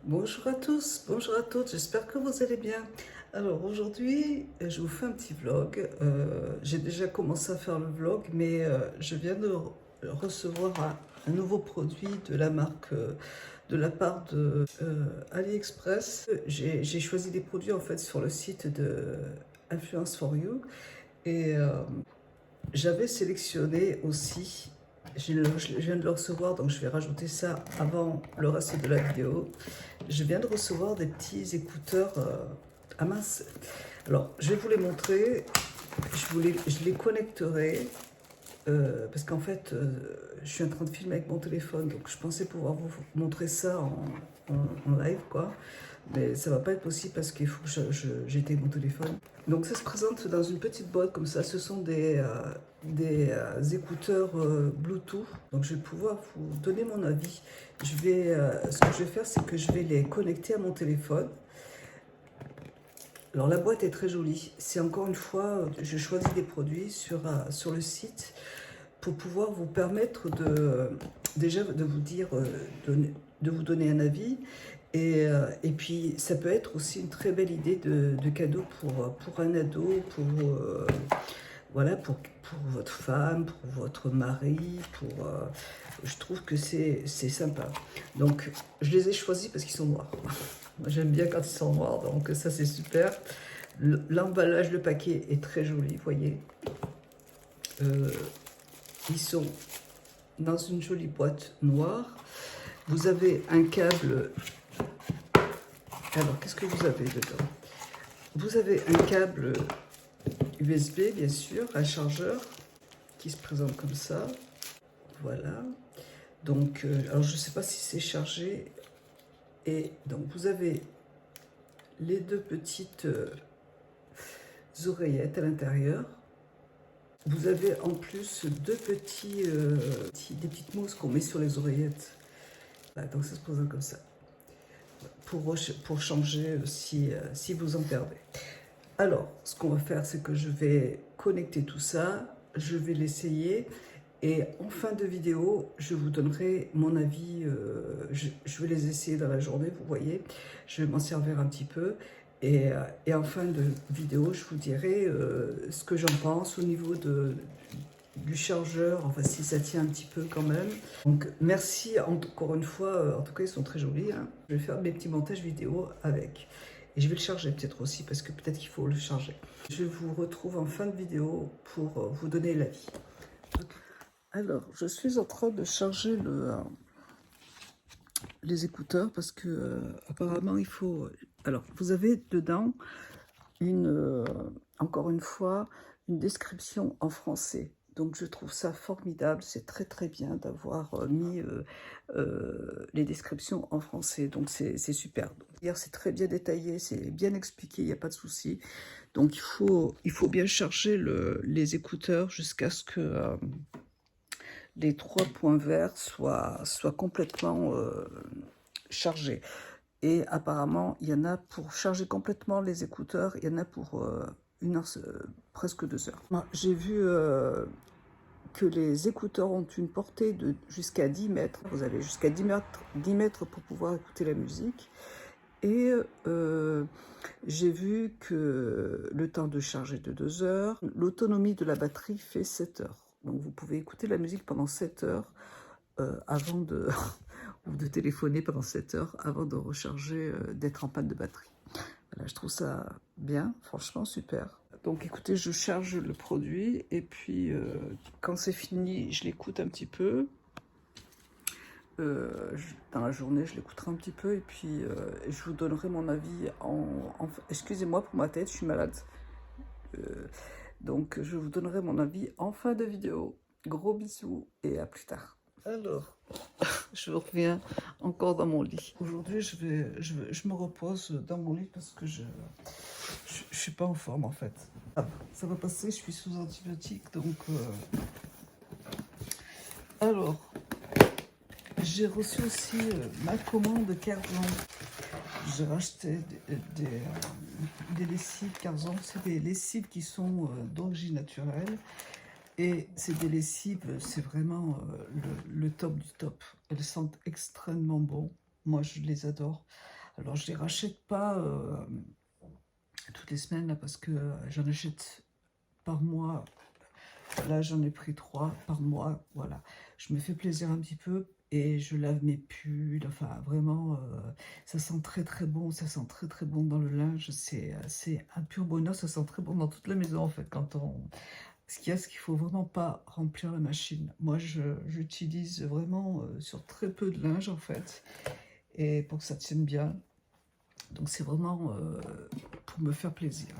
Bonjour à tous, bonjour à toutes, j'espère que vous allez bien. Alors aujourd'hui, je vous fais un petit vlog. J'ai déjà commencé à faire le vlog, mais je viens de recevoir un nouveau produit de la marque, de la part de AliExpress. J'ai choisi des produits en fait sur le site de Influence for You et j'avais sélectionné aussi, je viens de le recevoir, donc je vais rajouter ça avant le reste de la vidéo. Je viens de recevoir des petits écouteurs. Ah mince. Alors, je vais vous les montrer. Je les connecterai parce qu'en fait, je suis en train de filmer avec mon téléphone, donc je pensais pouvoir vous montrer ça en live, quoi. Mais ça va pas être possible parce qu'il faut que j'éteigne mon téléphone. Donc ça se présente dans une petite boîte comme ça. Ce sont des écouteurs Bluetooth. Donc je vais pouvoir vous donner mon avis. Ce que je vais faire, c'est que je vais les connecter à mon téléphone. Alors la boîte est très jolie. C'est encore une fois, je choisis des produits sur le site pour pouvoir vous permettre déjà de vous dire, de vous donner un avis. Et puis ça peut être aussi une très belle idée de cadeau pour un ado, voilà, pour votre femme, pour votre mari, je trouve que c'est sympa. Donc je les ai choisis parce qu'ils sont noirs. Moi j'aime bien quand ils sont noirs, donc ça c'est super. L'emballage, le paquet est très joli, vous voyez. Ils sont dans une jolie boîte noire. Vous avez un câble. Alors, qu'est-ce que vous avez dedans? Vous avez un câble USB, bien sûr, un chargeur qui se présente comme ça. Voilà. Donc, alors je ne sais pas si c'est chargé. Et donc, vous avez les deux petites oreillettes à l'intérieur. Vous avez en plus deux des petites mousses qu'on met sur les oreillettes. Voilà, donc ça se présente comme ça. Pour changer si vous en perdez. Alors, ce qu'on va faire, c'est que je vais connecter tout ça, je vais l'essayer et en fin de vidéo, je vous donnerai mon avis. Je vais les essayer dans la journée, vous voyez. Je vais m'en servir un petit peu et en fin de vidéo, je vous dirai ce que j'en pense au niveau du chargeur, enfin si ça tient un petit peu quand même. Donc merci encore une fois, en tout cas ils sont très jolis, hein. Je vais faire mes petits montages vidéo avec. Et je vais le charger peut-être aussi parce que peut-être qu'il faut le charger. Je vous retrouve en fin de vidéo pour vous donner l'avis. Alors je suis en train de charger les écouteurs parce que apparemment il faut... Alors vous avez dedans encore une fois une description en français. Donc je trouve ça formidable, c'est très très bien d'avoir mis les descriptions en français, donc c'est super. Hier c'est très bien détaillé, c'est bien expliqué, il n'y a pas de souci. Donc il faut bien charger les écouteurs jusqu'à ce que les 3 points verts soient complètement chargés. Et apparemment, il y en a pour charger complètement les écouteurs, il y en a pour une heure, presque 2 heures. J'ai vu que les écouteurs ont une portée de jusqu'à 10 mètres. Vous avez jusqu'à 10 mètres pour pouvoir écouter la musique. Et j'ai vu que le temps de charge est de 2 heures. L'autonomie de la batterie fait 7 heures. Donc vous pouvez écouter la musique pendant 7 heures avant de... ou de téléphoner pendant 7 heures avant de recharger, d'être en panne de batterie. Voilà, je trouve ça bien, franchement super. Donc écoutez, je charge le produit et puis quand c'est fini, je l'écoute un petit peu. Dans la journée, je l'écouterai un petit peu et puis je vous donnerai mon avis excusez-moi pour ma tête, je suis malade. Donc je vous donnerai mon avis en fin de vidéo. Gros bisous et à plus tard. Alors, je reviens encore dans mon lit. Aujourd'hui, je me repose dans mon lit parce que je suis pas en forme en fait. Ça va passer, je suis sous antibiotiques, donc... Alors, j'ai reçu aussi ma commande Carzon. J'ai racheté des lessives Carzon. C'est des lessives qui sont d'origine naturelle. Et c'est des lessives, c'est vraiment le top du top. Elles sentent extrêmement bon. Moi, je les adore. Alors je les rachète pas toutes les semaines là, parce que j'en achète par mois. Là j'en ai pris 3 par mois, voilà. Je me fais plaisir un petit peu et je lave mes pulls, enfin vraiment, ça sent très très bon, ça sent très très bon dans le linge, c'est un pur bonheur, ça sent très bon dans toute la maison en fait quand on... Ce qu'il y a, c'est qu'il faut vraiment pas remplir la machine. Moi j'utilise vraiment sur très peu de linge en fait, et pour que ça tienne bien. Donc c'est vraiment pour me faire plaisir.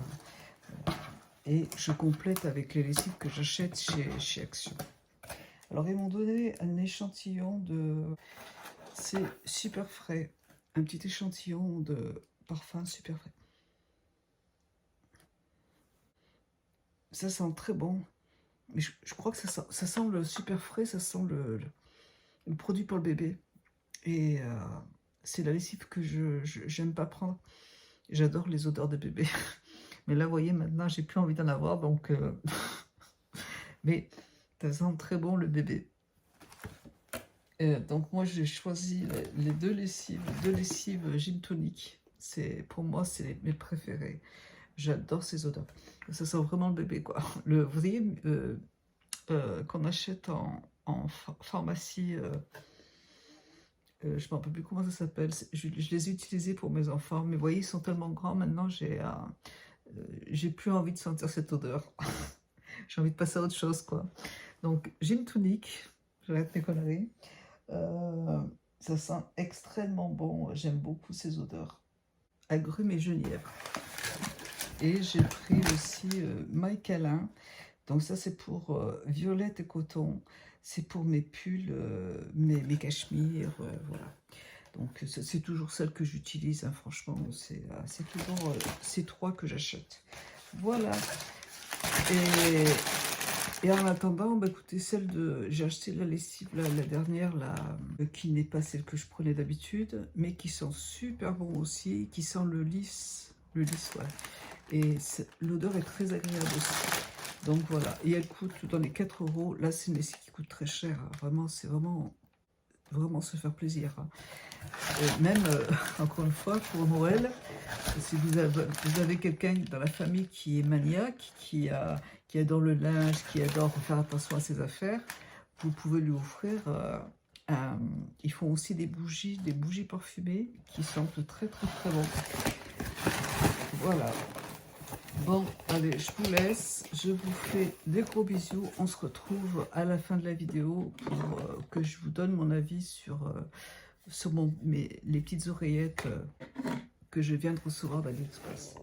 Et je complète avec les lessives que j'achète chez Action. Alors ils m'ont donné un échantillon de... C'est super frais. Un petit échantillon de parfum super frais. Ça sent très bon. Mais je crois que ça sent le super frais, ça sent le produit pour le bébé. Et c'est la lessive que j'aime pas prendre. J'adore les odeurs de bébé. Mais là, vous voyez, maintenant, j'ai plus envie d'en avoir, donc... Mais ça sent très bon le bébé. Donc moi, j'ai choisi les deux lessives Gin Tonic. Pour moi, c'est mes préférés. J'adore ces odeurs. Ça sent vraiment le bébé, quoi. Vous voyez, qu'on achète en pharmacie... je ne me rappelle plus comment ça s'appelle. Je les ai utilisés pour mes enfants, mais vous voyez, ils sont tellement grands maintenant, j'ai plus envie de sentir cette odeur. J'ai envie de passer à autre chose, quoi. Donc, gin tonic, j'arrête mes conneries. Ça sent extrêmement bon. J'aime beaucoup ces odeurs. Agrumes et genièvre. Et j'ai pris aussi Maille Câlin. Donc ça, c'est pour violette et coton. C'est pour mes pulls, mes cachemires, voilà. Donc c'est toujours celle que j'utilise, hein, franchement. C'est toujours ces 3 que j'achète. Voilà. Et en attendant, bah, écoutez, j'ai acheté la lessive, la dernière, là, qui n'est pas celle que je prenais d'habitude, mais qui sent super bon aussi, qui sent le lisse, ouais. Et l'odeur est très agréable aussi. Donc voilà, et elle coûte dans les 4 €. Là, c'est une lessive qui coûte très cher, hein. Vraiment, c'est vraiment se faire plaisir, hein. Même, encore une fois, pour Noël, si vous avez quelqu'un dans la famille qui est maniaque, qui adore le linge, qui adore faire attention à ses affaires, vous pouvez lui offrir... ils font aussi des bougies parfumées qui sentent très très très bon. Voilà. Bon, allez, je vous laisse. Je vous fais des gros bisous. On se retrouve à la fin de la vidéo pour que je vous donne mon avis sur les petites oreillettes que je viens de recevoir d'AliExpress.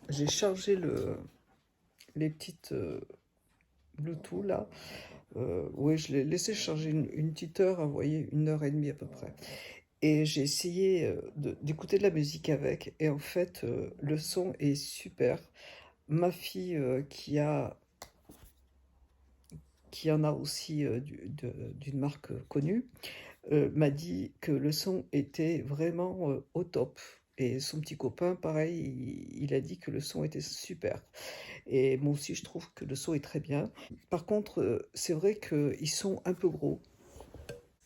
J'ai chargé les petites Bluetooth là. Oui, je l'ai laissé charger une petite heure, vous voyez, 1h30 à peu près. Et j'ai essayé d'écouter de la musique avec, et en fait, le son est super. Ma fille, qui en a aussi d'une marque connue, m'a dit que le son était vraiment au top. Et son petit copain, pareil, il a dit que le son était super. Et moi aussi, je trouve que le son est très bien. Par contre, c'est vrai qu'ils sont un peu gros.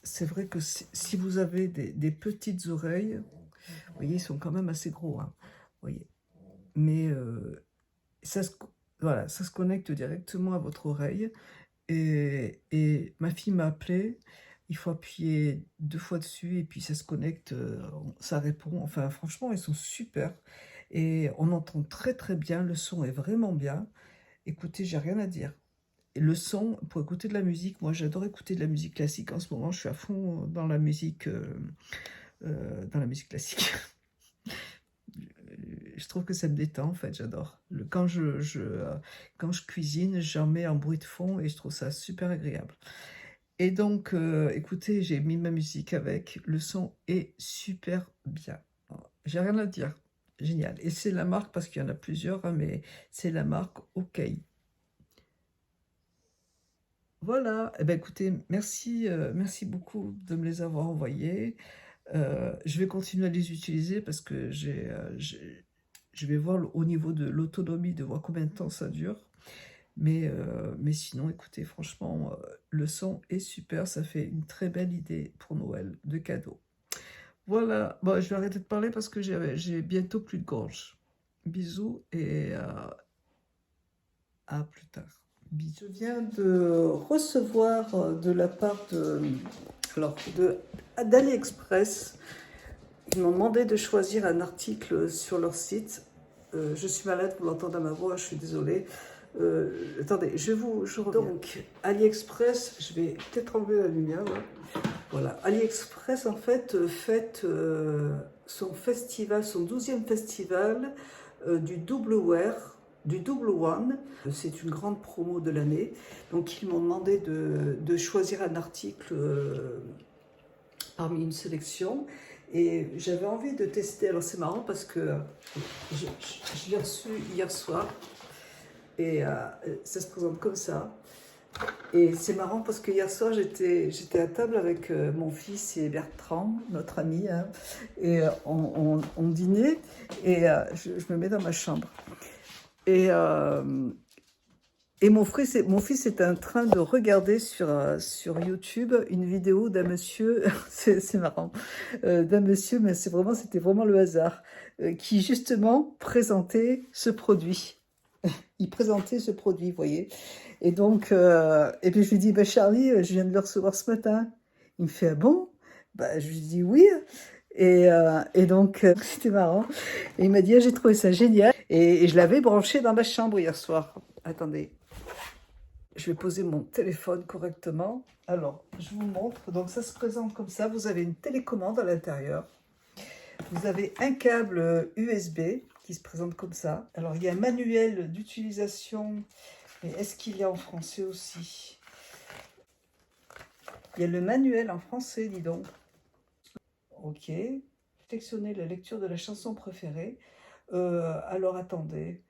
C'est vrai que si vous avez des petites oreilles, vous voyez, ils sont quand même assez gros, hein, vous voyez. Mais voilà, ça se connecte directement à votre oreille. Et ma fille m'a appelé, il faut appuyer 2 fois dessus et puis ça se connecte, ça répond. Enfin, franchement, ils sont super. Et on entend très très bien, le son est vraiment bien. Écoutez, j'ai rien à dire. Et le son, pour écouter de la musique, moi j'adore écouter de la musique classique. En ce moment, je suis à fond dans la musique classique. Je trouve que ça me détend, en fait, j'adore. Quand je cuisine, j'en mets en bruit de fond et je trouve ça super agréable. Et donc, écoutez, j'ai mis ma musique avec. Le son est super bien. J'ai rien à dire. Génial. Et c'est la marque, parce qu'il y en a plusieurs, hein, mais c'est la marque OK. Voilà. Eh ben, écoutez, merci beaucoup de me les avoir envoyés. Je vais continuer à les utiliser parce que je vais voir au niveau de l'autonomie, de voir combien de temps ça dure. Mais sinon, écoutez, franchement, le son est super. Ça fait une très belle idée pour Noël de cadeau. Voilà, bon, je vais arrêter de parler parce que j'ai bientôt plus de gorge. Bisous et à plus tard. Bisous. Je viens de recevoir de la part d'AliExpress. Ils m'ont demandé de choisir un article sur leur site. Je suis malade, vous l'entendez à ma voix, je suis désolée. Attendez, je reviens. Donc, AliExpress, je vais peut-être enlever la lumière là. Voilà, AliExpress en fait fête son festival, son 12e festival du double wear, du double one. C'est une grande promo de l'année. Donc ils m'ont demandé de choisir un article parmi une sélection. Et j'avais envie de tester. Alors c'est marrant parce que je l'ai reçu hier soir et ça se présente comme ça. Et c'est marrant parce que hier soir, j'étais à table avec mon fils et Bertrand, notre ami, hein, et on dînait, et je me mets dans ma chambre. Et mon fils est en train de regarder sur YouTube une vidéo d'un monsieur, c'est marrant, d'un monsieur, mais c'était vraiment le hasard, qui justement présentait ce produit. Il présentait ce produit, vous voyez. Et donc, et puis je lui dis, bah, Charlie, je viens de le recevoir ce matin. Il me fait, ah bon? Bah, je lui dis oui. Et donc, c'était marrant. Et il m'a dit, ah, j'ai trouvé ça génial. Et je l'avais branché dans ma chambre hier soir. Attendez, je vais poser mon téléphone correctement. Alors, je vous montre. Donc, ça se présente comme ça. Vous avez une télécommande à l'intérieur. Vous avez un câble USB qui se présente comme ça. Alors, il y a un manuel d'utilisation. Mais est-ce qu'il y a en français aussi? Il y a le manuel en français, dis donc. Ok. Sélectionner la lecture de la chanson préférée. Alors, attendez.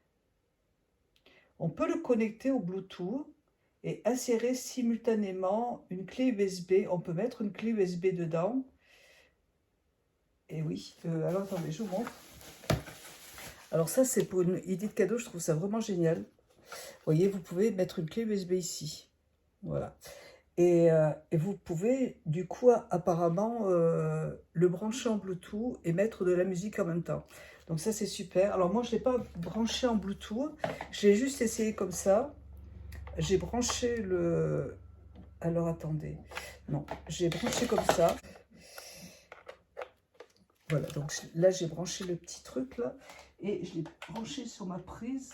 On peut le connecter au Bluetooth et insérer simultanément une clé USB. On peut mettre une clé USB dedans. Et oui. Alors, attendez, je vous montre. Alors ça, c'est pour une idée de cadeau. Je trouve ça vraiment génial. Vous voyez, vous pouvez mettre une clé USB ici. Voilà. Et vous pouvez, du coup, apparemment, le brancher en Bluetooth et mettre de la musique en même temps. Donc ça, c'est super. Alors moi, je ne l'ai pas branché en Bluetooth. J'ai juste essayé comme ça. J'ai branché le... Alors, attendez. Non, j'ai branché comme ça. Voilà, donc là, j'ai branché le petit truc, là. Et je l'ai branché sur ma prise.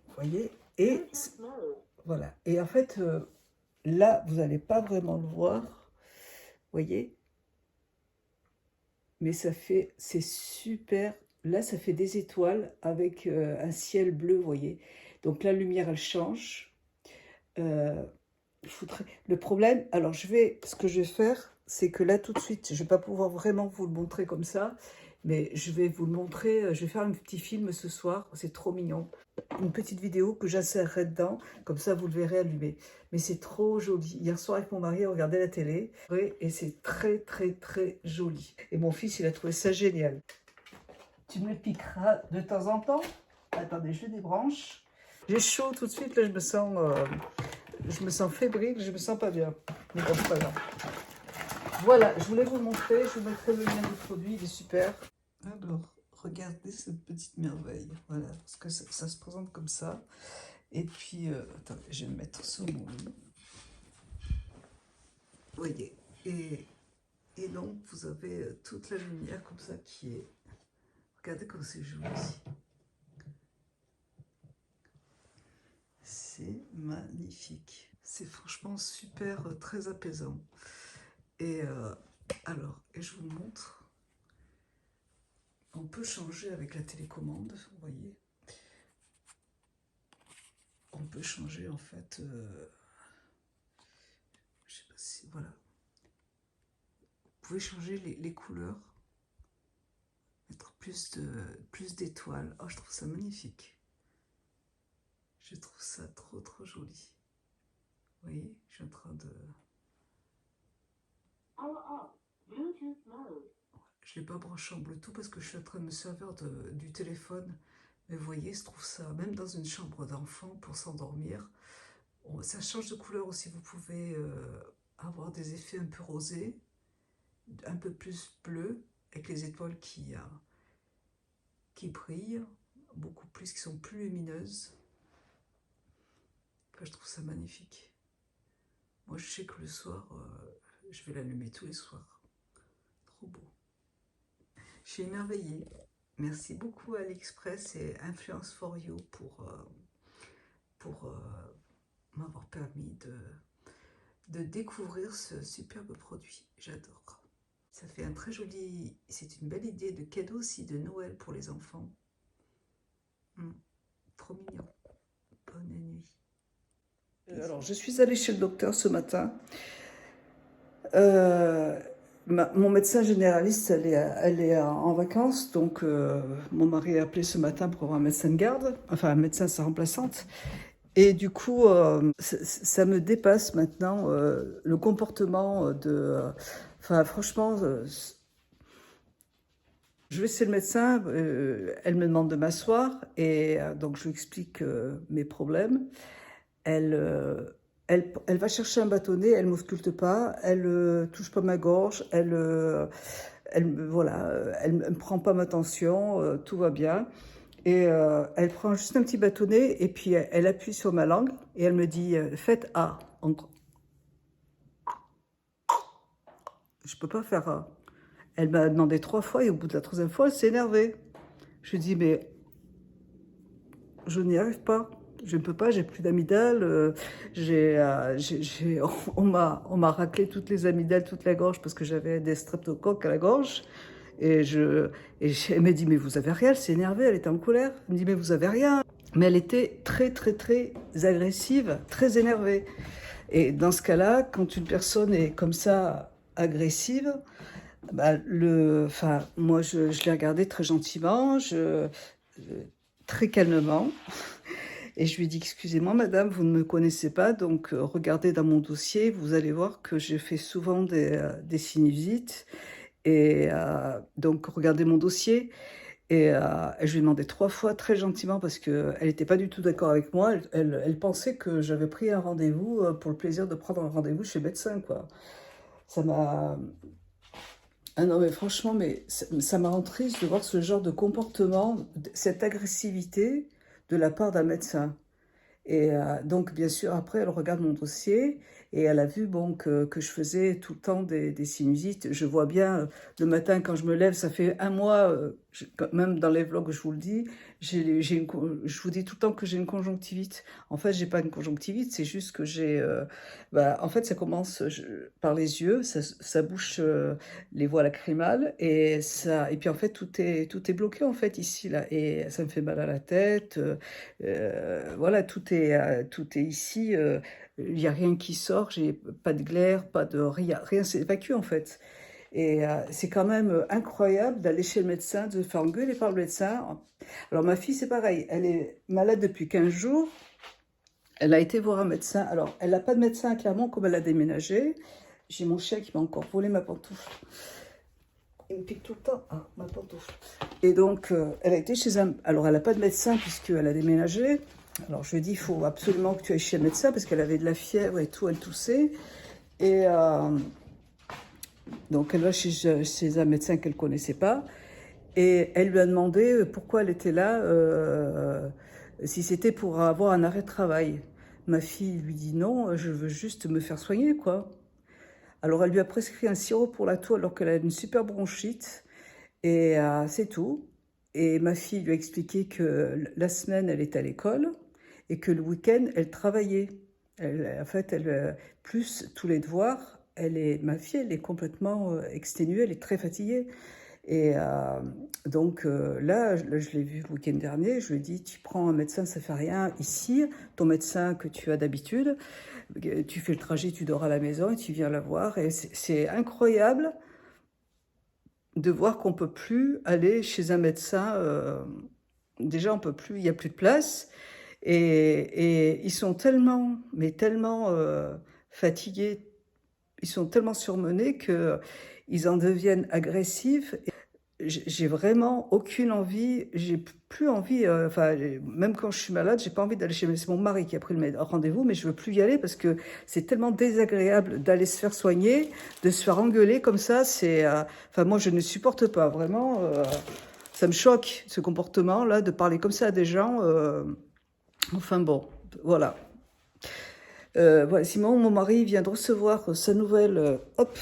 Vous voyez? Et voilà. Et en fait... là, vous n'allez pas vraiment le voir, voyez, mais c'est super. Là, ça fait des étoiles avec un ciel bleu, voyez. Donc la lumière, elle change. Euh, le problème, alors ce que je vais faire, c'est que là, tout de suite, je ne vais pas pouvoir vraiment vous le montrer comme ça, mais je vais vous le montrer. Je vais faire un petit film ce soir, c'est trop mignon. Une petite vidéo que j'insérerai dedans, comme ça vous le verrez allumé. Mais c'est trop joli. Hier soir avec mon mari, on regardait la télé et c'est très très très joli. Et mon fils, il a trouvé ça génial. Tu me le piqueras de temps en temps. Attendez, je débranche. J'ai chaud tout de suite, là je me sens fébrile, je me sens pas bien. Mais bon, c'est pas grave. Voilà, je voulais vous le montrer, je vous mettrai le lien du produit, il est super. Alors, regardez cette petite merveille, voilà, parce que ça se présente comme ça. Et puis, attendez, je vais me mettre sur mon lit. Vous voyez, et donc vous avez toute la lumière comme ça qui est... Regardez comme c'est joli. C'est magnifique. C'est franchement super, très apaisant. Et alors, et je vous montre. On peut changer avec la télécommande, vous voyez. On peut changer en fait, je sais pas si, voilà. Vous pouvez changer les couleurs, mettre plus d'étoiles. Oh, je trouve ça magnifique. Je trouve ça trop trop joli. Vous voyez, je suis en train de... Je ne l'ai pas branché en Bluetooth parce que je suis en train de me servir du téléphone. Mais vous voyez, je trouve ça, même dans une chambre d'enfant pour s'endormir, ça change de couleur aussi. Vous pouvez avoir des effets un peu rosés, un peu plus bleu, avec les étoiles qui brillent, beaucoup plus, qui sont plus lumineuses. Enfin, je trouve ça magnifique. Moi, je sais que le soir, je vais l'allumer tous les soirs. Trop beau. Je suis émerveillée. Merci beaucoup AliExpress et Influence for You pour m'avoir permis de découvrir ce superbe produit. J'adore. Ça fait un très joli... C'est une belle idée de cadeau aussi de Noël pour les enfants. Trop mignon. Bonne nuit. Alors, je suis allée chez le docteur ce matin. Mon médecin généraliste, elle est en vacances, donc mon mari a appelé ce matin pour avoir un médecin de garde, enfin un médecin sa remplaçante. Et du coup, ça me dépasse maintenant le comportement de... Enfin, franchement, je vais chez le médecin, elle me demande de m'asseoir, et donc je lui explique mes problèmes. Elle va chercher un bâtonnet, elle ne m'ausculte pas, elle touche pas ma gorge, voilà, elle ne prend pas ma tension, tout va bien. Et elle prend juste un petit bâtonnet et puis elle appuie sur ma langue et elle me dit « Faites A ». Je ne peux pas faire A. Elle m'a demandé 3 fois et au bout de la 3e fois, elle s'est énervée. Je lui dis « Mais je n'y arrive pas. Je ne peux pas, j'ai plus d'amygdale. On m'a raclé toutes les amygdales, toute la gorge parce que j'avais des streptocoques à la gorge. Et elle m'a dit, mais vous avez rien, elle s'est énervée, elle était en colère. Elle me dit, mais vous avez rien. Mais elle était très, très, très agressive, très énervée. Et dans ce cas-là, quand une personne est comme ça, agressive, bah, moi, je l'ai regardée très gentiment, très calmement. Et je lui ai dit, excusez-moi madame, vous ne me connaissez pas, donc regardez dans mon dossier, vous allez voir que j'ai fait souvent des sinusites. Et donc, regardez mon dossier. Et je lui ai demandé 3 fois, très gentiment, parce qu'elle n'était pas du tout d'accord avec moi. Elle pensait que j'avais pris un rendez-vous pour le plaisir de prendre un rendez-vous chez le médecin, quoi. Ça m'a... Ah non, mais franchement, mais ça m'a rend triste de voir ce genre de comportement, cette agressivité de la part d'un médecin. Et donc, bien sûr, après, elle regarde mon dossier et elle a vu bon, que je faisais tout le temps des sinusites. Je vois bien, le matin, quand je me lève, ça fait 1 mois, même dans les vlogs, je vous le dis, je vous dis tout le temps que j'ai une conjonctivite. En fait, j'ai pas une conjonctivite, c'est juste que en fait, ça commence par les yeux, ça bouche les voies lacrymales et puis en fait, tout est bloqué, en fait, ici, là. Et ça me fait mal à la tête. Voilà, tout est ici, il n'y a rien qui sort, j'ai pas de glaire, pas de rien s'évacue en fait. Et c'est quand même incroyable d'aller chez le médecin, de se faire engueuler par le médecin. Alors ma fille c'est pareil, elle est malade depuis 15 jours, elle a été voir un médecin, alors elle n'a pas de médecin à Clermont comme elle a déménagé. J'ai mon chien qui m'a encore volé ma pantoufle. Il me pique tout le temps, ah, ma pantoufle. Et donc, elle a été chez un... Alors, elle n'a pas de médecin puisqu'elle a déménagé. Alors, je lui ai dit, il faut absolument que tu ailles chez le médecin parce qu'elle avait de la fièvre et tout, elle toussait. Et donc, elle va chez un médecin qu'elle ne connaissait pas. Et elle lui a demandé pourquoi elle était là, si c'était pour avoir un arrêt de travail. Ma fille lui dit non, je veux juste me faire soigner, quoi. Alors, elle lui a prescrit un sirop pour la toux alors qu'elle a une super bronchite. Et c'est tout. Et ma fille lui a expliqué que la semaine, elle était à l'école et que le week-end, elle travaillait. En fait, plus tous les devoirs, ma fille, elle est complètement exténuée, elle est très fatiguée. Et donc là, je l'ai vue le week-end dernier, je lui ai dit, tu prends un médecin, ça fait rien. Ici, ton médecin que tu as d'habitude, tu fais le trajet, tu dors à la maison et tu viens la voir. Et c'est incroyable de voir qu'on ne peut plus aller chez un médecin. Déjà, on peut plus, il n'y a plus de place. Et ils sont tellement, mais tellement fatigués, ils sont tellement surmenés qu'ils en deviennent agressifs. j'ai vraiment aucune envie, j'ai plus envie, enfin, même quand je suis malade, j'ai pas envie d'aller chez c'est mon mari qui a pris le rendez-vous, mais je veux plus y aller parce que c'est tellement désagréable d'aller se faire soigner, de se faire engueuler comme ça, enfin, moi, je ne supporte pas, vraiment, ça me choque, ce comportement-là, de parler comme ça à des gens, enfin bon, voilà. Voilà, Simon, mon mari, vient de recevoir sa nouvelle, hop,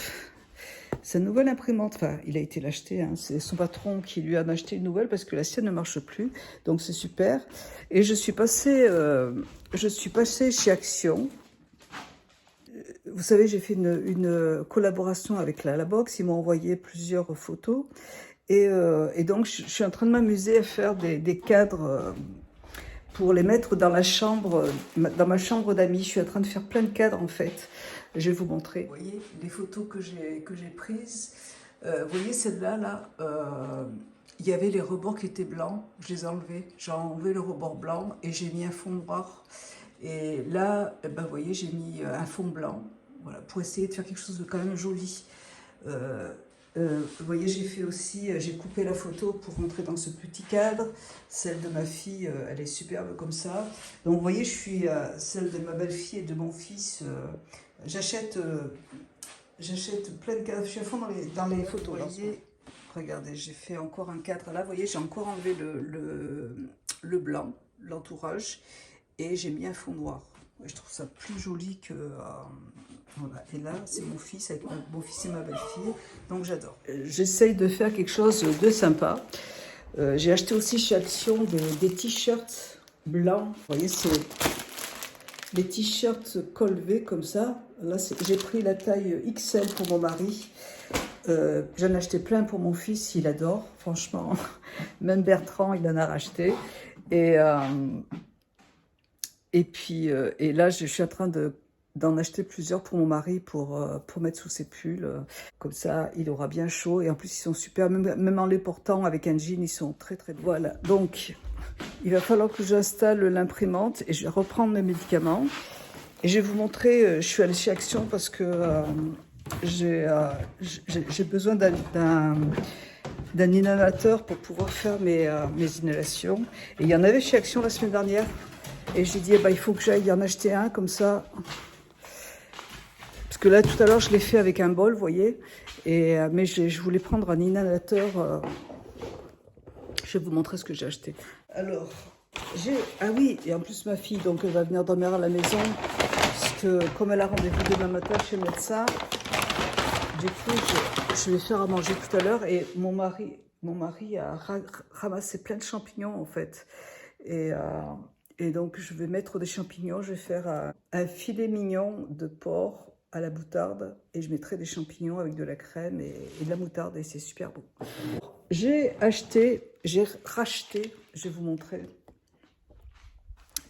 sa nouvelle imprimante. Enfin, il a été l'acheter, hein. C'est son patron qui lui a acheté une nouvelle parce que la sienne ne marche plus. Donc c'est super. Et je suis passée chez Action. Vous savez, j'ai fait une collaboration avec la Box. Ils m'ont envoyé plusieurs photos. Et donc, je suis en train de m'amuser à faire des cadres pour les mettre dans dans ma chambre d'amis. Je suis en train de faire plein de cadres en fait. Je vais vous montrer. Vous voyez les photos que j'ai prises. Vous voyez celle-là, il y avait les rebords qui étaient blancs. Je les ai enlevés. J'ai enlevé le rebord blanc et j'ai mis un fond noir. Et là, vous voyez, j'ai mis un fond blanc. Voilà, pour essayer de faire quelque chose de quand même joli. Vous voyez, j'ai fait aussi, j'ai coupé la photo pour rentrer dans ce petit cadre. Celle de ma fille, elle est superbe comme ça. Donc vous voyez, je suis celle de ma belle-fille et de mon fils. J'achète plein de cadres. Je suis à fond dans les photos. Vous voyez, regardez, j'ai fait encore un cadre là. Vous voyez, j'ai encore enlevé le blanc, l'entourage, et j'ai mis un fond noir. Je trouve ça plus joli que... voilà. Et là, c'est mon fils avec mon fils et ma belle-fille. Donc j'adore. J'essaye de faire quelque chose de sympa. J'ai acheté aussi chez Action des t-shirts blancs. Vous voyez, c'est des t-shirts col V comme ça. Là, j'ai pris la taille XL pour mon mari. J'en ai acheté plein pour mon fils, il adore, franchement. Même Bertrand, il en a racheté. Et puis, et là, je suis en train d'en acheter plusieurs pour mon mari pour mettre sous ses pulls. Comme ça, il aura bien chaud. Et en plus, ils sont super. Même en les portant avec un jean, ils sont très, très beaux. Voilà. Donc, il va falloir que j'installe l'imprimante et je vais reprendre mes médicaments. Et je vais vous montrer, je suis allée chez Action parce que j'ai besoin d'un inhalateur pour pouvoir faire mes inhalations. Et il y en avait chez Action la semaine dernière. Et j'ai dit, il faut que j'aille en acheter un, comme ça. Parce que là, tout à l'heure, je l'ai fait avec un bol, vous voyez. Mais je voulais prendre un inhalateur. Je vais vous montrer ce que j'ai acheté. Alors, ah oui, et en plus, ma fille, donc, elle va venir dormir à la maison. Parce que, comme elle a rendez-vous demain matin chez le médecin, du coup, je vais faire à manger tout à l'heure. Et mon mari a ramassé plein de champignons, en fait. Et donc, je vais mettre des champignons. Je vais faire un filet mignon de porc à la moutarde. Et je mettrai des champignons avec de la crème et de la moutarde. Et c'est super bon. J'ai racheté, je vais vous montrer.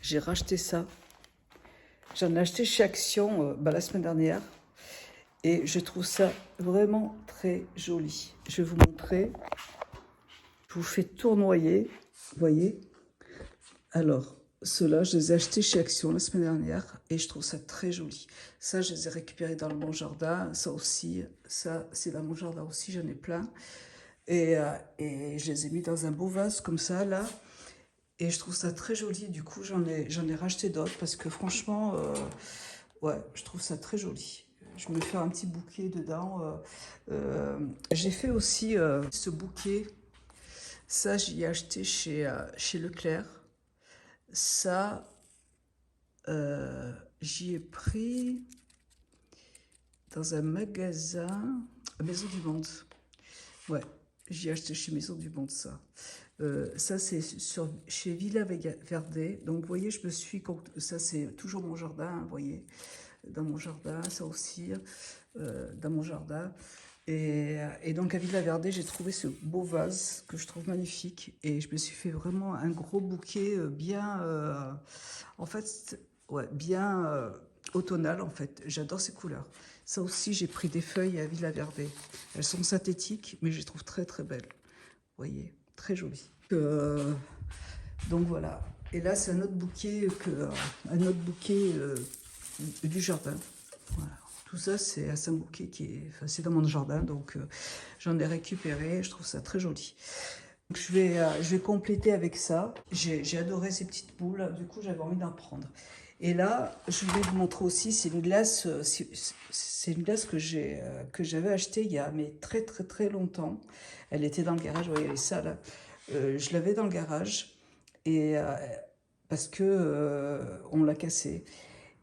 J'ai racheté ça. J'en ai acheté chez Action la semaine dernière. Et je trouve ça vraiment très joli. Je vais vous montrer. Je vous fais tournoyer. Vous voyez? Alors, ceux-là, je les ai achetés chez Action la semaine dernière et je trouve ça très joli. Ça, je les ai récupérés dans mon jardin. Ça aussi, ça, c'est dans mon jardin aussi, j'en ai plein. Et je les ai mis dans un beau vase comme ça, là. Et je trouve ça très joli. Du coup, j'en ai racheté d'autres parce que franchement, ouais, je trouve ça très joli. Je vais me faire un petit bouquet dedans. J'ai fait aussi ce bouquet. Ça, j'y ai acheté chez Leclerc. Ça, j'y ai pris dans un magasin, Maison du Monde. Ouais, j'y ai acheté chez Maison du Monde, ça. Ça, c'est chez Villa Verde. Donc, vous voyez, ça, c'est toujours mon jardin, vous voyez. Dans mon jardin, ça aussi, dans mon jardin. Et donc, à Villa Verde, j'ai trouvé ce beau vase que je trouve magnifique. Et je me suis fait vraiment un gros bouquet bien... en fait, ouais, bien automnal, en fait. J'adore ces couleurs. Ça aussi, j'ai pris des feuilles à Villa Verde. Elles sont synthétiques, mais je les trouve très, très belles. Vous voyez, très jolies. Donc, voilà. Et là, c'est un autre bouquet du jardin. Voilà, Tout ça, c'est un bouquet qui est, enfin, c'est dans mon jardin, donc j'en ai récupéré. Je trouve ça très joli. Donc, je vais compléter avec ça. J'ai adoré ces petites boules. Du coup, j'avais envie d'en prendre. Et là, je vais vous montrer aussi, c'est une glace, c'est une glace que j'avais achetée il y a mais très très très longtemps. Elle était dans le garage. Vous voyez ça là. Je l'avais dans le garage et parce que on l'a cassée.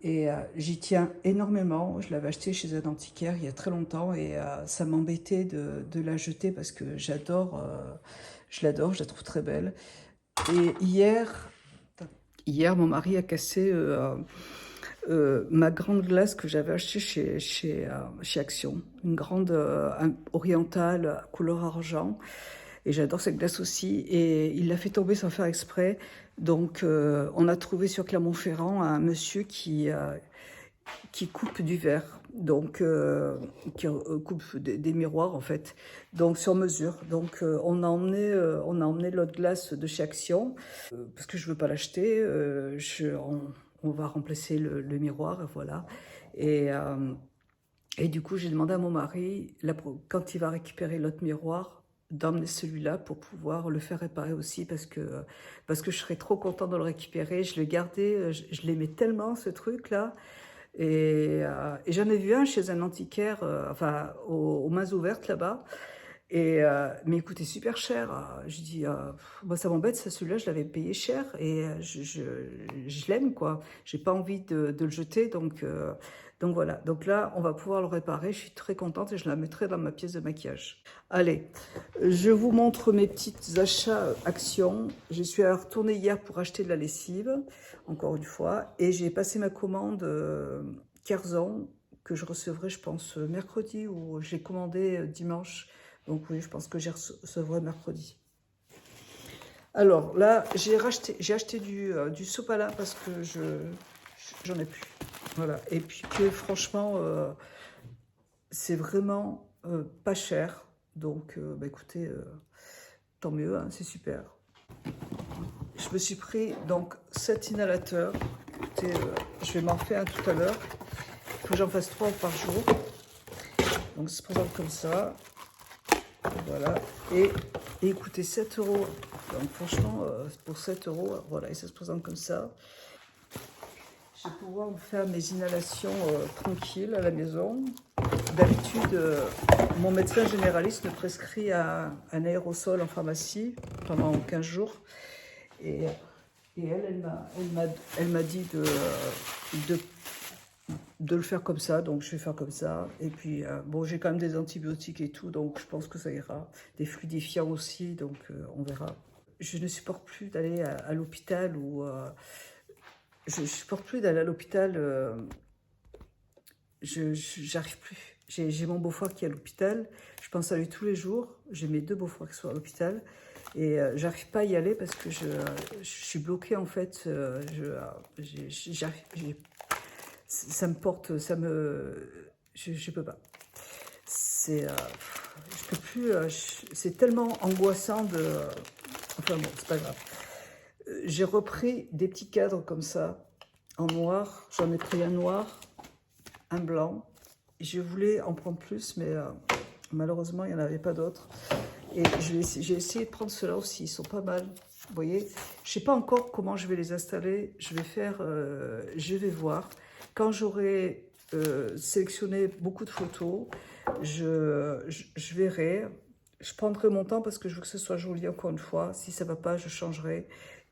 Et j'y tiens énormément. Je l'avais acheté chez un antiquaire il y a très longtemps et ça m'embêtait de la jeter parce que je l'adore, je la trouve très belle. Et hier mon mari a cassé ma grande glace que j'avais achetée chez Action. Une grande orientale couleur argent. Et j'adore cette glace aussi. Et il l'a fait tomber sans faire exprès. Donc, on a trouvé sur Clermont-Ferrand un monsieur qui coupe du verre. Donc, qui coupe des miroirs, en fait. Donc, sur mesure. Donc, on a emmené l'autre glace de chez Action. Parce que je ne veux pas l'acheter. On va remplacer le miroir, voilà. Et du coup, j'ai demandé à mon mari, quand il va récupérer l'autre miroir, d'emmener celui-là pour pouvoir le faire réparer aussi parce que je serais trop contente de le récupérer. Je l'ai gardé, je l'aimais tellement ce truc-là. Et j'en ai vu un chez un antiquaire, enfin aux mains ouvertes là-bas. Mais il coûtait super cher. Je dis, moi ça m'embête, ça, celui-là je l'avais payé cher et je l'aime quoi. J'ai pas envie de le jeter donc voilà. Donc là on va pouvoir le réparer. Je suis très contente et je la mettrai dans ma pièce de maquillage. Allez, je vous montre mes petites achats Action. Je suis retournée hier pour acheter de la lessive, encore une fois, et j'ai passé ma commande Curzon que je recevrai, je pense, mercredi ou j'ai commandé dimanche. Donc oui, je pense que j'y recevrai mercredi. Alors là, j'ai acheté du sopalin parce que j'en ai plus. Voilà. Et puis que franchement, c'est vraiment pas cher. Donc bah, écoutez, tant mieux, hein, c'est super. Je me suis pris donc 7 inhalateurs. Écoutez, je vais m'en faire un tout à l'heure. Il faut que j'en fasse 3 par jour. Donc ça se présente comme ça. Voilà, et il coûtait 7 euros. Donc franchement, pour 7 euros, voilà, et ça se présente comme ça. Je vais pouvoir me faire mes inhalations tranquilles à la maison. D'habitude, mon médecin généraliste me prescrit un aérosol en pharmacie pendant 15 jours. Et elle m'a dit de le faire comme ça, donc je vais faire comme ça. Et puis, bon, j'ai quand même des antibiotiques et tout, donc je pense que ça ira. Des fluidifiants aussi, donc on verra. Je ne supporte plus d'aller à l'hôpital ou... je ne supporte plus d'aller à l'hôpital. J'arrive plus. J'ai mon beau-frère qui est à l'hôpital. Je pense à lui tous les jours. J'ai mes 2 beaux-frères qui sont à l'hôpital. Et j'arrive pas à y aller parce que je suis bloquée, en fait. Ça me porte, je peux pas. Je peux plus, c'est tellement angoissant enfin bon, c'est pas grave. J'ai repris des petits cadres comme ça, en noir. J'en ai pris un noir, un blanc. Je voulais en prendre plus, mais malheureusement, il n'y en avait pas d'autres. Et j'ai essayé de prendre ceux-là aussi, ils sont pas mal. Vous voyez, je sais pas encore comment je vais les installer. Je vais voir. Quand j'aurai sélectionné beaucoup de photos, je verrai. Je prendrai mon temps parce que je veux que ce soit joli encore une fois. Si ça ne va pas, je changerai.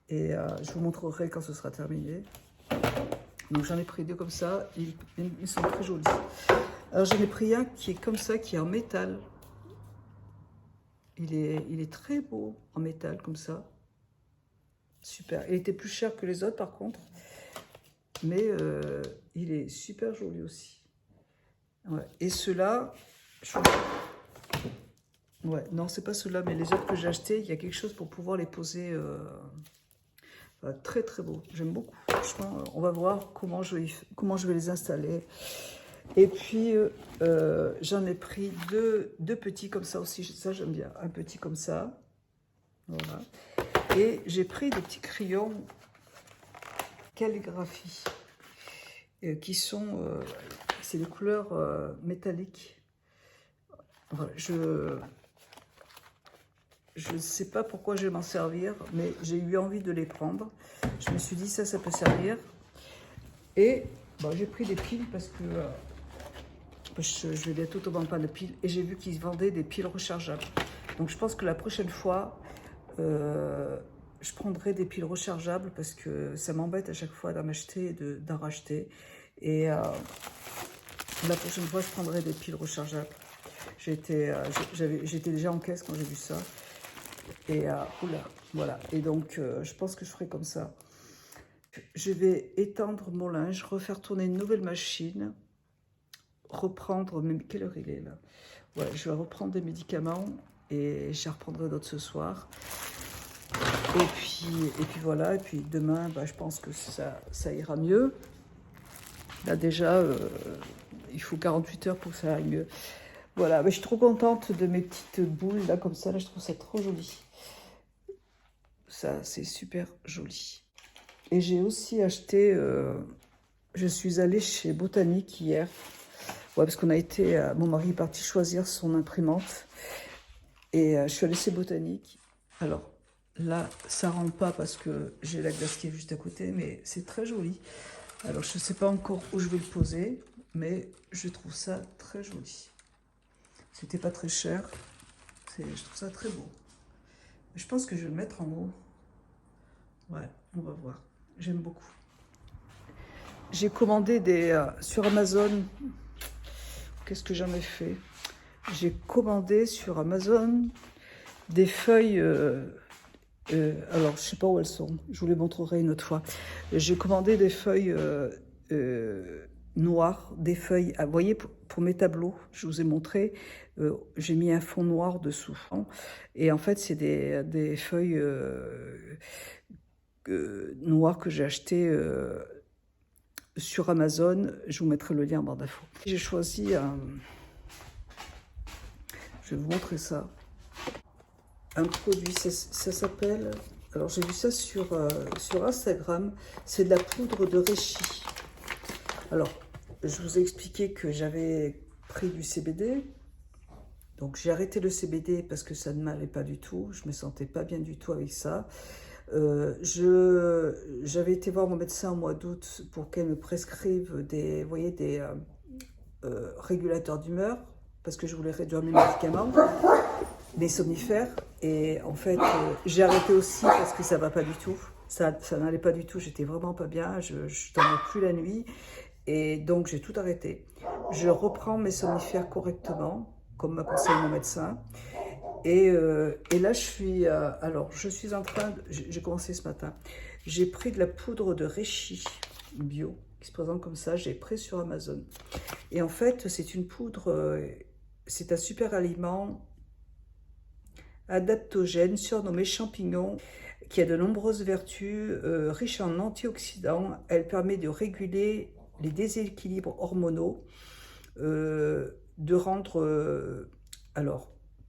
Et je vous montrerai quand ce sera terminé. Donc j'en ai pris 2 comme ça. Ils sont très jolis. Alors j'en ai pris un qui est comme ça, qui est en métal. Il est très beau en métal comme ça. Super. Il était plus cher que les autres par contre. Mais il est super joli aussi. Ouais. Et ceux-là, ouais, non, c'est pas ceux-là, mais les autres que j'ai achetés, il y a quelque chose pour pouvoir les poser. Très très beau. J'aime beaucoup. Franchement, on va voir comment je vais les installer. Et puis, j'en ai pris deux petits comme ça aussi. Ça, j'aime bien. Un petit comme ça. Voilà. Et j'ai pris des petits crayons calligraphie qui sont... c'est des couleurs métalliques. Voilà, je ne sais pas pourquoi je vais m'en servir, mais j'ai eu envie de les prendre. Je me suis dit, ça peut servir. Et bon, j'ai pris des piles parce que je vais bientôt tomber en panne de piles. Et j'ai vu qu'ils vendaient des piles rechargeables. Donc je pense que la prochaine fois, je prendrai des piles rechargeables parce que ça m'embête à chaque fois d'en acheter et d'en racheter. Et la prochaine fois, je prendrai des piles rechargeables. J'étais déjà en caisse quand j'ai vu ça. Et oula, voilà. Et donc, je pense que je ferai comme ça. Je vais étendre mon linge, refaire tourner une nouvelle machine, reprendre... Quelle heure il est là? Ouais, je vais reprendre des médicaments et j'en reprendrai d'autres ce soir. Et puis voilà, et puis demain, bah, je pense que ça ira mieux. Là déjà, il faut 48 heures pour que ça aille mieux. Voilà, mais je suis trop contente de mes petites boules là, comme ça, là je trouve ça trop joli. Ça, c'est super joli. Et j'ai aussi acheté, je suis allée chez Botanique hier. Ouais, parce qu'on a été, mon mari est parti choisir son imprimante. Et je suis allée chez Botanique. Alors là, ça rentre pas parce que j'ai la glace qui est juste à côté, mais c'est très joli. Alors je ne sais pas encore où je vais le poser, mais je trouve ça très joli. C'était pas très cher. Je trouve ça très beau. Je pense que je vais le mettre en haut. Ouais, on va voir. J'aime beaucoup. J'ai commandé sur Amazon. Qu'est-ce que j'en ai fait? J'ai commandé sur Amazon des feuilles. Alors, je sais pas où elles sont. Je vous les montrerai une autre fois. J'ai commandé des feuilles noires, des feuilles. Vous voyez, pour mes tableaux, je vous ai montré. J'ai mis un fond noir dessous. Et en fait, c'est des feuilles noires que j'ai achetées sur Amazon. Je vous mettrai le lien en barre d'infos. J'ai choisi je vais vous montrer ça. Un produit, ça s'appelle... Alors j'ai vu ça sur Instagram. C'est de la poudre de reishi. Alors, je vous ai expliqué que j'avais pris du CBD. Donc j'ai arrêté le CBD parce que ça ne m'allait pas du tout. Je ne me sentais pas bien du tout avec ça. J'avais été voir mon médecin au mois d'août pour qu'elle me prescrive des, vous voyez, des régulateurs d'humeur parce que je voulais réduire mes médicaments, mes somnifères. Et en fait, j'ai arrêté aussi parce que ça ne va pas du tout. Ça n'allait pas du tout, j'étais vraiment pas bien, je ne dormais plus la nuit. Et donc j'ai tout arrêté. Je reprends mes somnifères correctement, comme m'a conseillé mon médecin. Et là, je suis en train, j'ai commencé ce matin, j'ai pris de la poudre de reishi bio, qui se présente comme ça, j'ai pris sur Amazon. Et en fait, c'est une poudre, c'est un super aliment adaptogène, surnommé champignon, qui a de nombreuses vertus, riche en antioxydants. Elle permet de réguler les déséquilibres hormonaux, de rendre,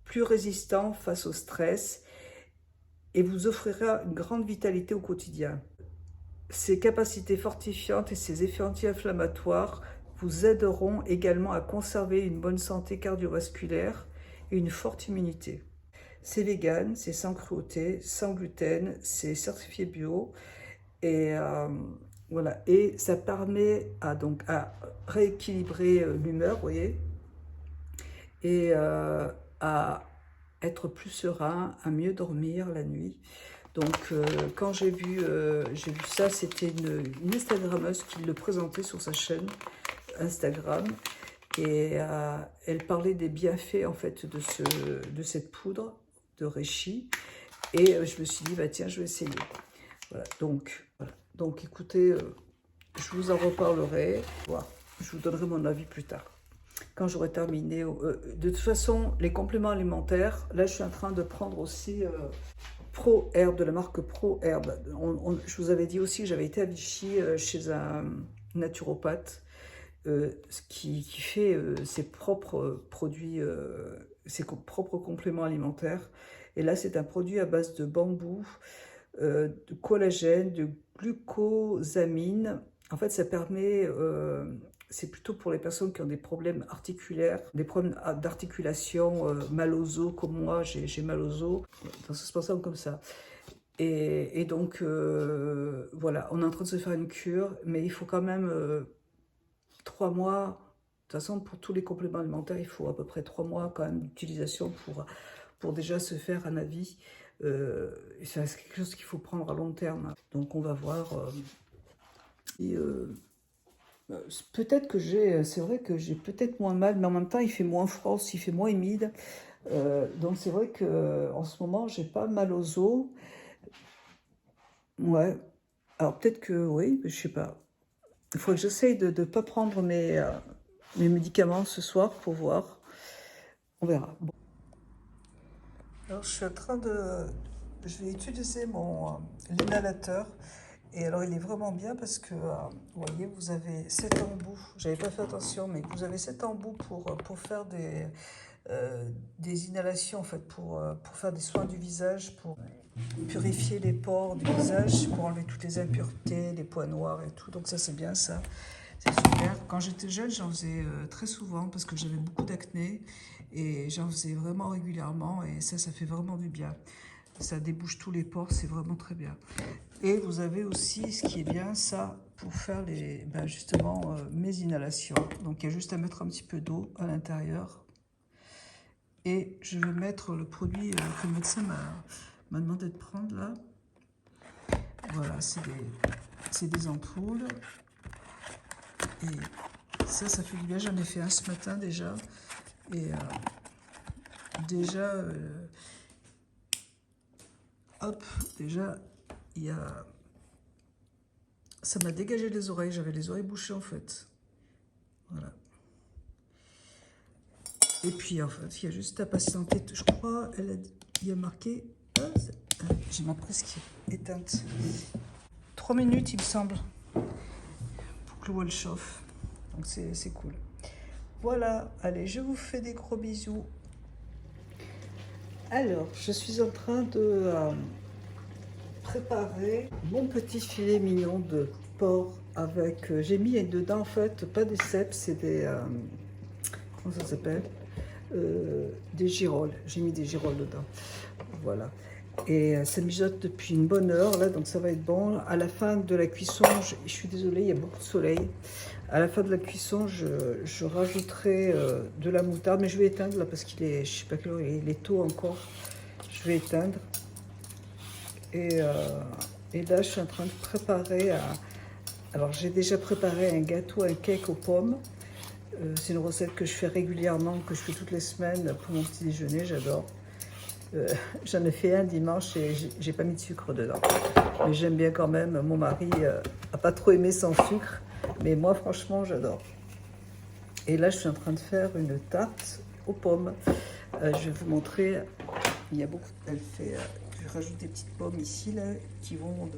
plus résistant face au stress et vous offrira une grande vitalité au quotidien. Ses capacités fortifiantes et ses effets anti-inflammatoires vous aideront également à conserver une bonne santé cardiovasculaire et une forte immunité. C'est vegan, c'est sans cruauté, sans gluten, c'est certifié bio et voilà. Et ça permet à rééquilibrer l'humeur, vous voyez, et à être plus serein, à mieux dormir la nuit. Donc quand j'ai vu ça, c'était une Instagrammeuse qui le présentait sur sa chaîne Instagram. Et elle parlait des bienfaits en fait de cette poudre de reishi. Et je me suis dit, bah tiens, je vais essayer. Voilà, donc écoutez, je vous en reparlerai. Voilà, je vous donnerai mon avis plus tard, quand j'aurai terminé. De toute façon, les compléments alimentaires, là je suis en train de prendre aussi Pro Herb, de la marque Pro Herb. Je vous avais dit aussi que j'avais été à Vichy chez un naturopathe qui fait ses propres produits, ses propres compléments alimentaires. Et là, c'est un produit à base de bambou, de collagène, de glucosamine. En fait, ça permet c'est plutôt pour les personnes qui ont des problèmes articulaires, des problèmes d'articulation, mal aux os, comme moi, j'ai mal aux os. Donc, ça se passe comme ça. Et donc, voilà, on est en train de se faire une cure, mais il faut quand même 3 mois. De toute façon, pour tous les compléments alimentaires, il faut à peu près 3 mois quand même d'utilisation pour déjà se faire un avis. C'est quelque chose qu'il faut prendre à long terme. Donc, on va voir. Peut-être que c'est vrai que j'ai peut-être moins mal, mais en même temps, il fait moins froid, il fait moins humide. Donc, c'est vrai que en ce moment, j'ai pas mal aux os. Ouais. Alors, peut-être que oui, je sais pas. Il faut que j'essaye de ne pas prendre mes médicaments ce soir pour voir. On verra. Bon. Alors, je suis en train de... Je vais utiliser l'inhalateur. Et alors, il est vraiment bien parce que, vous voyez, vous avez 7 embouts. J'avais pas fait attention, mais vous avez 7 embouts pour faire des inhalations, en fait, pour faire des soins du visage, pour purifier les pores du visage, pour enlever toutes les impuretés, les points noirs et tout. Donc ça, c'est bien, ça. C'est super. Quand j'étais jeune, j'en faisais très souvent parce que j'avais beaucoup d'acné et j'en faisais vraiment régulièrement et ça fait vraiment du bien. Ça débouche tous les pores, c'est vraiment très bien. Et vous avez aussi, ce qui est bien, ça, pour faire justement mes inhalations. Donc il y a juste à mettre un petit peu d'eau à l'intérieur. Et je vais mettre le produit que le médecin m'a demandé de prendre là. Voilà, c'est des ampoules. Et ça fait du bien. J'en ai fait un ce matin déjà. Et déjà, hop, déjà, il y a... Ça m'a dégagé les oreilles. J'avais les oreilles bouchées en fait. Voilà. Et puis en fait, il y a juste à patienter. Je crois, il y a marqué... j'ai ma prise qui est éteinte. 3 minutes, il me semble, pour que l'eau elle chauffe. Donc c'est cool. Voilà, allez, je vous fais des gros bisous. Alors, je suis en train de préparer mon petit filet mignon de porc avec... j'ai mis dedans, en fait, pas des cèpes, c'est des... comment ça s'appelle, des girolles. J'ai mis des girolles dedans. Voilà. Et ça mijote depuis une bonne heure, là, donc ça va être bon. À la fin de la cuisson, je suis désolée, il y a beaucoup de soleil. À la fin de la cuisson, je rajouterai de la moutarde, mais je vais éteindre là parce qu'il est, je sais pas quelle heure, il est tôt encore. Je vais éteindre. Et là, je suis en train de préparer. Alors, j'ai déjà préparé un gâteau, un cake aux pommes. C'est une recette que je fais régulièrement, que je fais toutes les semaines pour mon petit déjeuner. J'adore. J'en ai fait un dimanche et j'ai pas mis de sucre dedans. Mais j'aime bien quand même. Mon mari a pas trop aimé sans sucre. Mais moi, franchement, j'adore. Et là, je suis en train de faire une tarte aux pommes. Je vais vous montrer. Il y a beaucoup. Je rajoute des petites pommes ici là, qui vont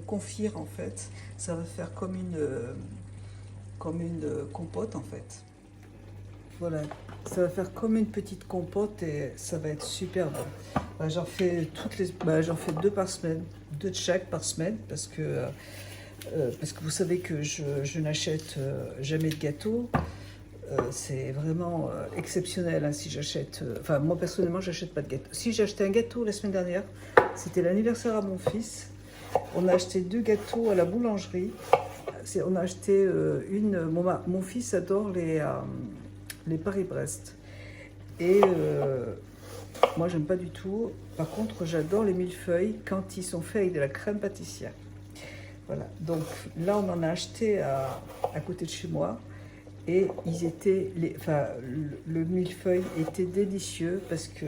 confire en fait. Ça va faire comme une compote en fait. Voilà, ça va faire comme une petite compote et ça va être super bon. J'en fais j'en fais 2 par semaine, 2 de chaque par semaine parce que vous savez que je n'achète jamais de gâteau. C'est vraiment exceptionnel hein, si j'achète... Enfin, moi personnellement, j'achète pas de gâteau. Si j'ai acheté un gâteau la semaine dernière, c'était l'anniversaire à mon fils. On a acheté 2 gâteaux à la boulangerie. On a acheté mon fils adore les Paris-Brest. Et moi, j'aime pas du tout. Par contre, j'adore les millefeuilles quand ils sont faits avec de la crème pâtissière. Voilà. Donc là, on en a acheté à côté de chez moi. Et le millefeuille était délicieux parce que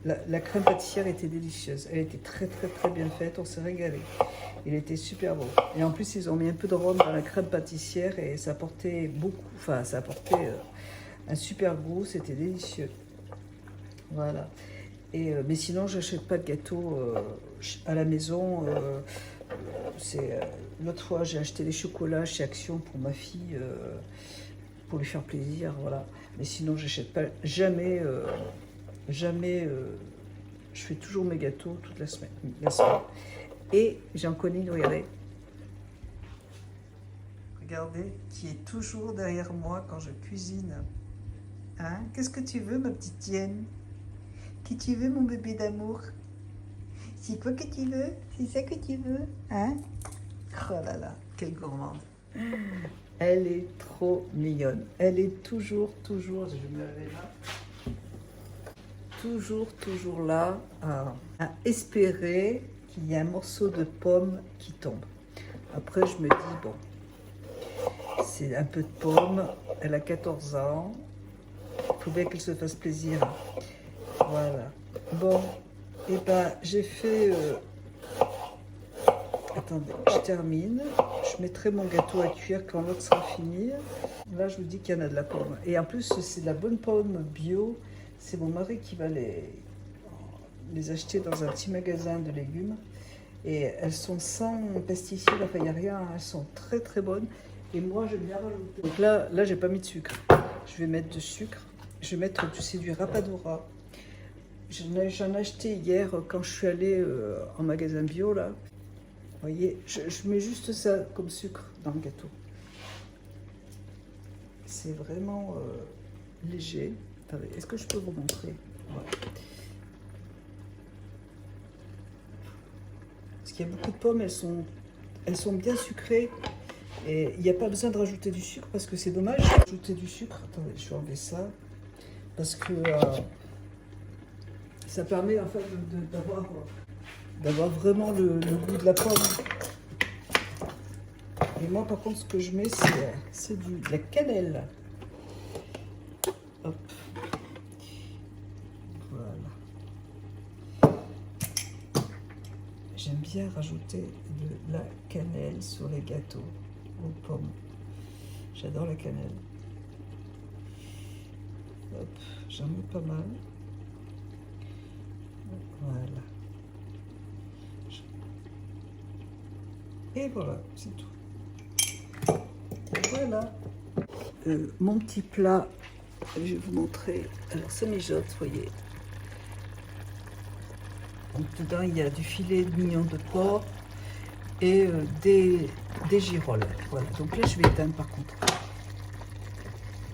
la crème pâtissière était délicieuse. Elle était très très très bien faite, on s'est régalé. Il était super beau. Et en plus, ils ont mis un peu de rhum dans la crème pâtissière et ça apportait beaucoup, ça apportait un super goût, c'était délicieux. Voilà. Mais sinon, j'achète pas de gâteau à la maison. L'autre fois, j'ai acheté des chocolats chez Action pour ma fille. Pour lui faire plaisir, voilà. Mais sinon, j'achète pas jamais, jamais. Je fais toujours mes gâteaux toute la semaine. Et j'en connais une, regardez. regardez, qui est toujours derrière moi quand je cuisine. Hein? Qu'est-ce que tu veux, ma petite tienne? Qui tu veux, mon bébé d'amour? C'est quoi que tu veux? C'est ça que tu veux? Hein? Oh là là, quelle gourmande. Elle est trop mignonne. Elle est toujours, je vais me laver là. Toujours là à espérer qu'il y ait un morceau de pomme qui tombe. Après, je me dis, bon, c'est un peu de pomme. Elle a 14 ans. Il faut bien qu'elle se fasse plaisir. Voilà. Bon, et ben, j'ai fait... Attendez, je termine. Je mettrai mon gâteau à cuire quand l'autre sera fini. Là, je vous dis qu'il y en a de la pomme. Et en plus, c'est de la bonne pomme bio. C'est mon mari qui va les acheter dans un petit magasin de légumes. Et elles sont sans pesticides, enfin, il n'y a rien. Elles sont très bonnes. Et moi, j'aime bien rajouter. Donc là, j'ai pas mis de sucre. Je vais mettre du sucre. Je vais mettre, tu sais, du rapadura. J'en ai acheté hier quand je suis allée en magasin bio, là. Vous voyez, je mets juste ça comme sucre dans le gâteau. C'est vraiment léger. Attendez, est-ce que je peux vous montrer? Voilà. Parce qu'il y a beaucoup de pommes, elles sont bien sucrées. Et il n'y a pas besoin de rajouter du sucre parce que c'est dommage de rajouter du sucre. Attendez, je vais enlever ça. Parce que ça permet en fait d'avoir vraiment le goût de la pomme. Et moi, par contre, ce que je mets, c'est de la cannelle. Hop. Voilà. J'aime bien rajouter de la cannelle sur les gâteaux aux pommes. J'adore la cannelle. Hop, j'en mets pas mal. Voilà. Et voilà, c'est tout. Voilà. Mon petit plat, je vais vous montrer. Alors ça mijote, vous voyez. Donc dedans il y a du filet mignon de porc et des girolles. Voilà. Donc là je vais éteindre par contre.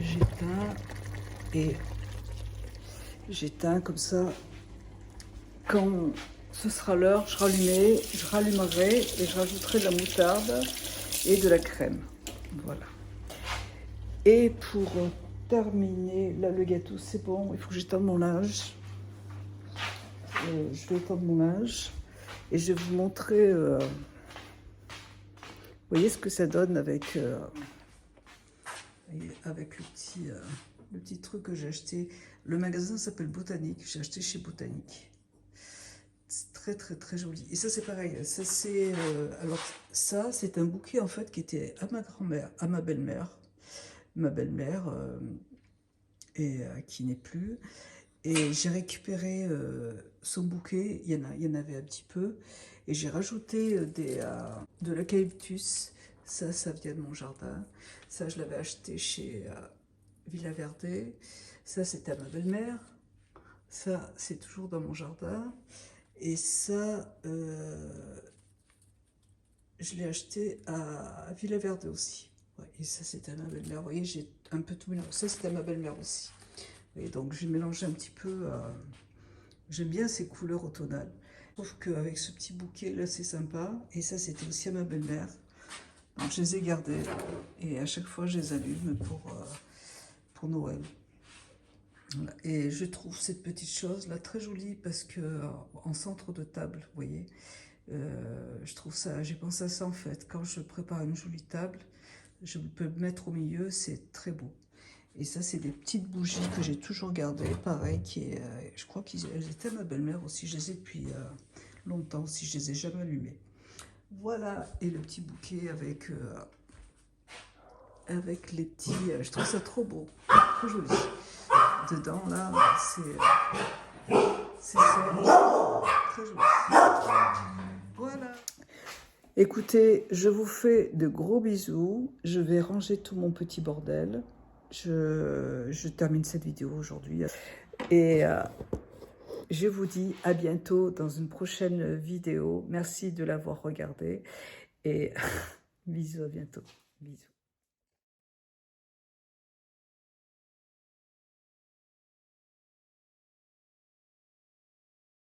J'éteins et j'éteins comme ça. Quand ce sera l'heure, je rallumerai et je rajouterai de la moutarde et de la crème. Voilà. Et pour terminer, là le gâteau c'est bon, il faut que j'étende mon linge. Je vais étendre mon linge et je vais vous montrer, vous voyez ce que ça donne avec le petit truc que j'ai acheté. Le magasin s'appelle Botanique, j'ai acheté chez Botanique. C'est très joli. Et ça c'est pareil, ça c'est alors ça c'est un bouquet en fait qui était à ma grand-mère, à ma belle-mère, et qui n'est plus. Et j'ai récupéré son bouquet, il y en avait un petit peu, et j'ai rajouté de l'eucalyptus. Ça vient de mon jardin. Ça, je l'avais acheté chez Villa Verde. Ça, c'était à ma belle-mère. Ça, c'est toujours dans mon jardin. Et ça, je l'ai acheté à Villa Verde aussi. Ouais, et ça, c'était à ma belle-mère. Vous voyez, j'ai un peu tout mélangé. Ça, c'était à ma belle-mère aussi. Et donc, j'ai mélangé un petit peu. J'aime bien ces couleurs automnales. Je trouve qu'avec ce petit bouquet, là, c'est sympa. Et ça, c'était aussi à ma belle-mère. Donc, je les ai gardés. Et à chaque fois, je les allume pour Noël. Voilà. Et je trouve cette petite chose-là très jolie parce que en centre de table, vous voyez, je trouve ça, j'ai pensé à ça en fait. Quand je prépare une jolie table, je peux me mettre au milieu, c'est très beau. Et ça, c'est des petites bougies que j'ai toujours gardées, pareil, je crois qu'elles étaient à ma belle-mère aussi, je les ai depuis longtemps aussi, je les ai jamais allumées. Voilà, et le petit bouquet avec les petits, je trouve ça trop beau, trop joli. Dedans, là, c'est ça, très joli. Voilà. Écoutez, je vous fais de gros bisous. Je vais ranger tout mon petit bordel. Je termine cette vidéo aujourd'hui. Et je vous dis à bientôt dans une prochaine vidéo. Merci de l'avoir regardée. Et bisous, à bientôt. Bisous.